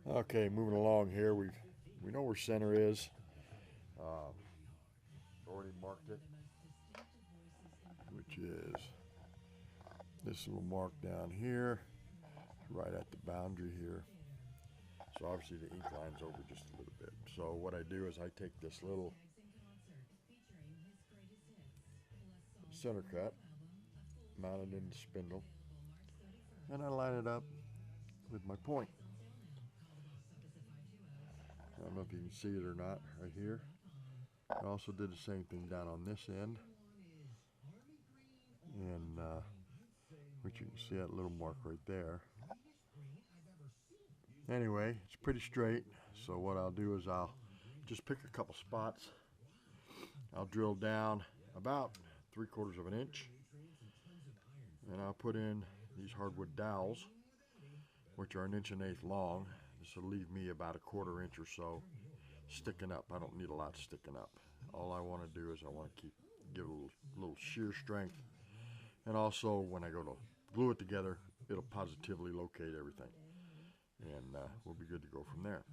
Okay, moving along here, we know where center is. Already marked it, which is this little mark down here, right at the boundary here. So obviously the ink line's over just a little bit. So what I do is I take this little center cut, mount it in the spindle, and I line it up with my point. I don't know if you can see it or not right here. I also did the same thing down on this end, and which you can see that little mark right there. Anyway, it's pretty straight, so what I'll do is I'll just pick a couple spots. I'll drill down about 3/4 of an inch, and I'll put in these hardwood dowels, which are 1/8 inch long. This will leave me about 1/4 inch or so sticking up. I don't need a lot sticking up. All I want to do is I want to give it a little shear strength, and also when I go to glue it together, it'll positively locate everything, and we'll be good to go from there.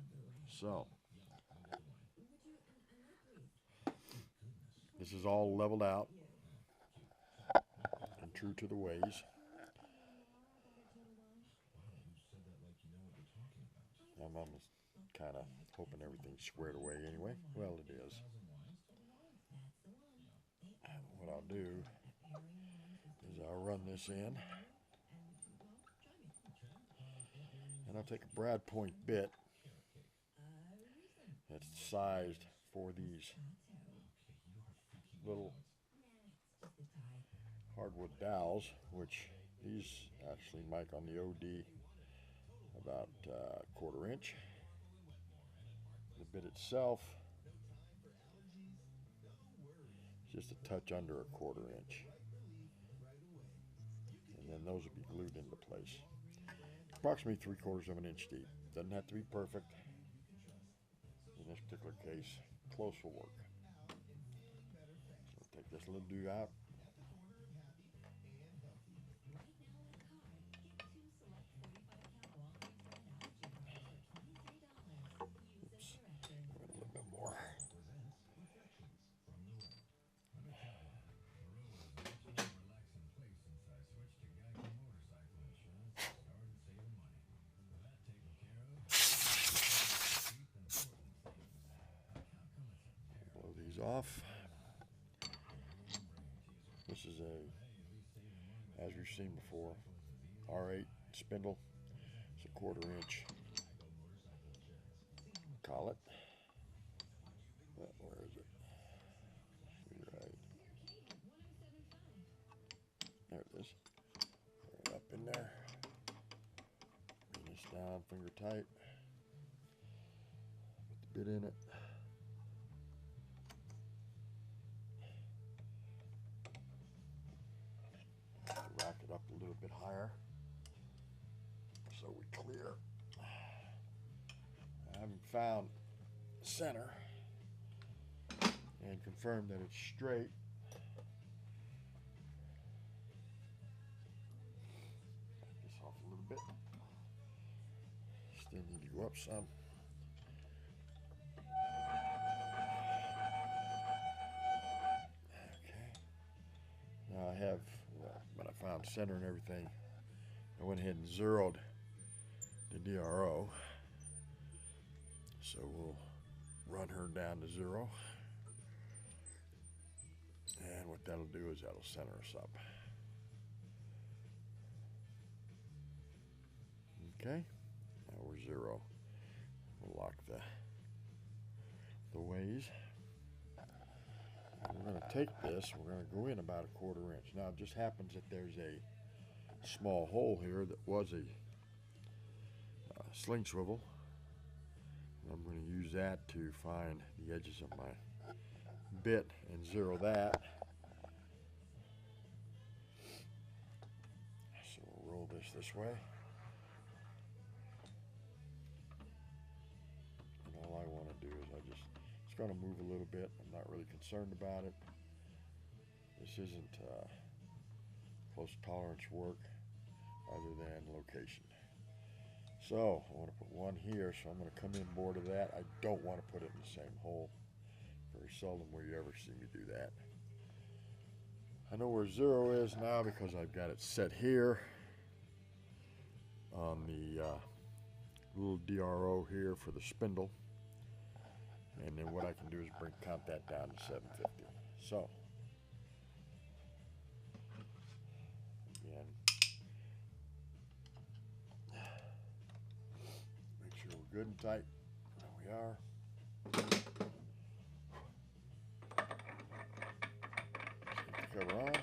So this is all leveled out and true to the ways. I'm almost kind of hoping everything's squared away anyway. Well, it is. What I'll do is I'll run this in, and I'll take a brad point bit that's sized for these little hardwood dowels, which these actually make on the OD about 1/4 inch. The bit itself is just a touch under 1/4 inch, and then those will be glued into place. Approximately 3/4 of an inch deep. Doesn't have to be perfect. In this particular case, close will work. So take this little dude out. Oops, a little bit more. Blow these off. This is as we've seen before, R8 spindle. It's 1/4 inch collet. Where is it? Right. There it is. Right up in there. Bring this down, finger tight. Put the bit in it. Rack it up a little bit higher so we clear. I haven't found center and confirmed that it's straight. Back this off a little bit. Still need to go up some. Okay. Now I have, when I found center and everything, I went ahead and zeroed the DRO. So we'll run her down to 0. And what that'll do is that'll center us up. Okay, now we're 0. We'll lock the ways. And we're going to take this, we're going to go in about 1/4 inch. Now it just happens that there's a small hole here that was a sling swivel. And I'm going to use that to find the edges of my bit and zero that. So we'll roll this way. And all I want to do is it's going to move a little bit. I'm not really concerned about it. This isn't close tolerance work other than location. So I want to put one here, so I'm going to come in more to that. I don't want to put it in the same hole. Very seldom will you ever see me do that. I know where 0 is now because I've got it set here on the little DRO here for the spindle. And then what I can do is count that down to 750. So, again, make sure we're good and tight. There we are. Take the cover on.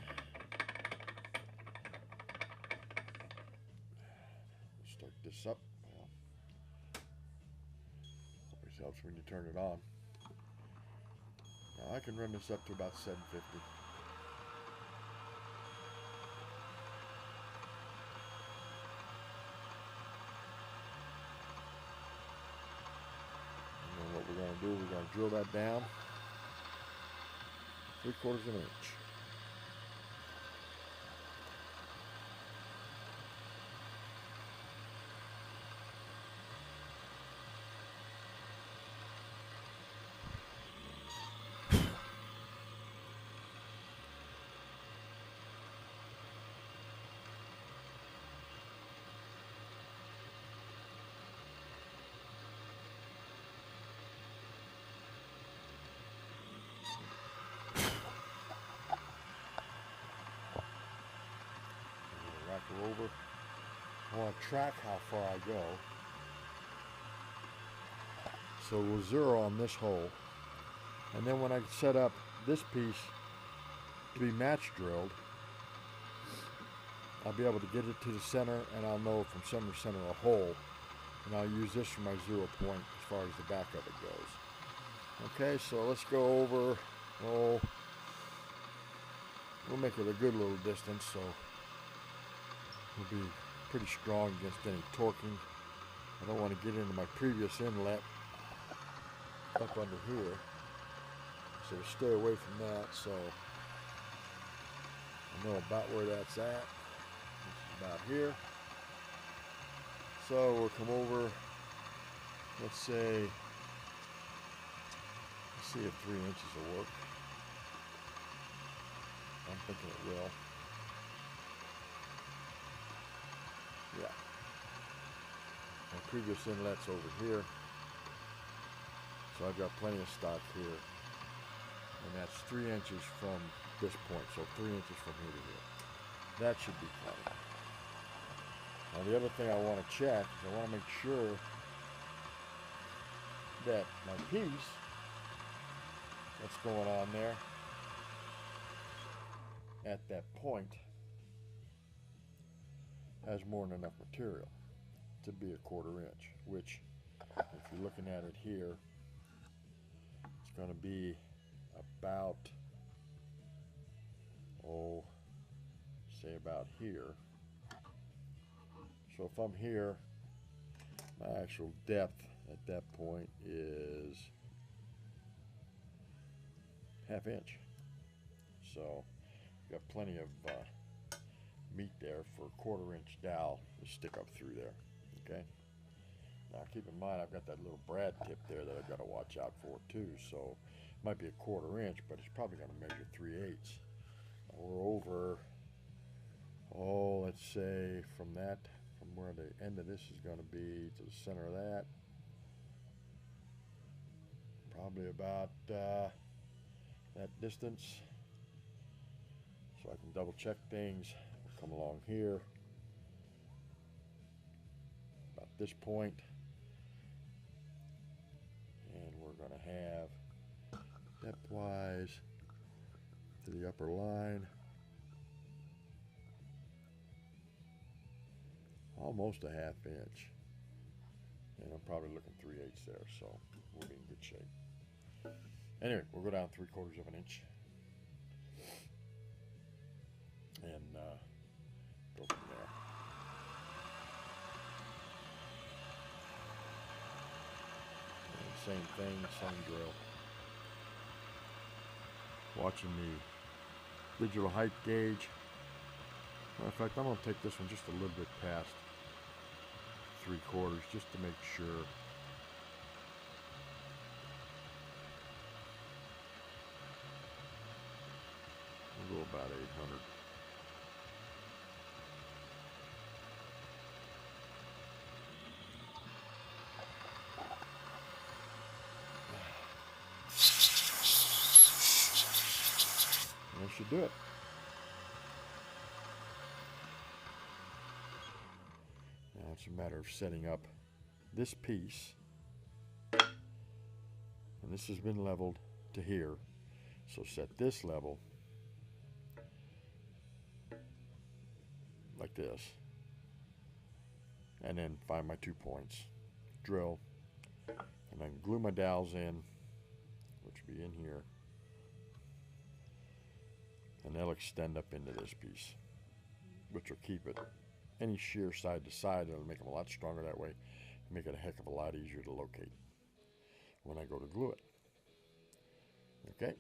Start this up. Well, always helps when you turn it on. Now I can run this up to about 750. And then what we're going to do, we're going to drill that down 3/4 of an inch. Over. I want to track how far I go. So we'll 0 on this hole. And then when I set up this piece to be match drilled, I'll be able to get it to the center, and I'll know from center to center a hole. And I'll use this for my 0 point as far as the back of it goes. Okay, so let's go over, we'll make it a good little distance, so will be pretty strong against any torquing. I don't want to get into my previous inlet up under here, so to stay away from that. So I know about where that's at. It's about here. So we'll come over, let's see if 3 inches will work. I'm thinking it will. Yeah. My previous inlet's over here, so I've got plenty of stock here, and that's 3 inches from this point, so 3 inches from here to here. That should be plenty. Now the other thing I want to check is I want to make sure that my piece that's going on there at that point has more than enough material to be 1/4 inch, which if you're looking at it here, it's going to be about, say about here. So if I'm here, my actual depth at that point is 1/2 inch. So got plenty of meat there for 1/4 inch dowel to stick up through there. Okay. Now keep in mind I've got that little brad tip there that I've got to watch out for too. So it might be 1/4 inch, but it's probably going to measure 3/8. We're over, let's say from where the end of this is going to be to the center of that, probably about that distance. So I can double check things. We'll come along here, about this point, and we're going to have depth-wise to the upper line almost 1/2 inch, and I'm probably looking 3/8 there, so we'll be in good shape. Anyway, we'll go down 3/4 of an inch and go from there. And same thing, same drill. Watching the digital height gauge. Matter of fact, I'm going to take this one just a little bit past 3/4 just to make sure. We'll go about 800. And that should do it. Now it's a matter of setting up this piece, and this has been leveled to here, so set this level like this, and then find my 2 points, drill, and then glue my dowels in, which will be in here, and they'll extend up into this piece, which will keep it any shear side to side. It'll make them a lot stronger that way, make it a heck of a lot easier to locate when I go to glue it. Okay.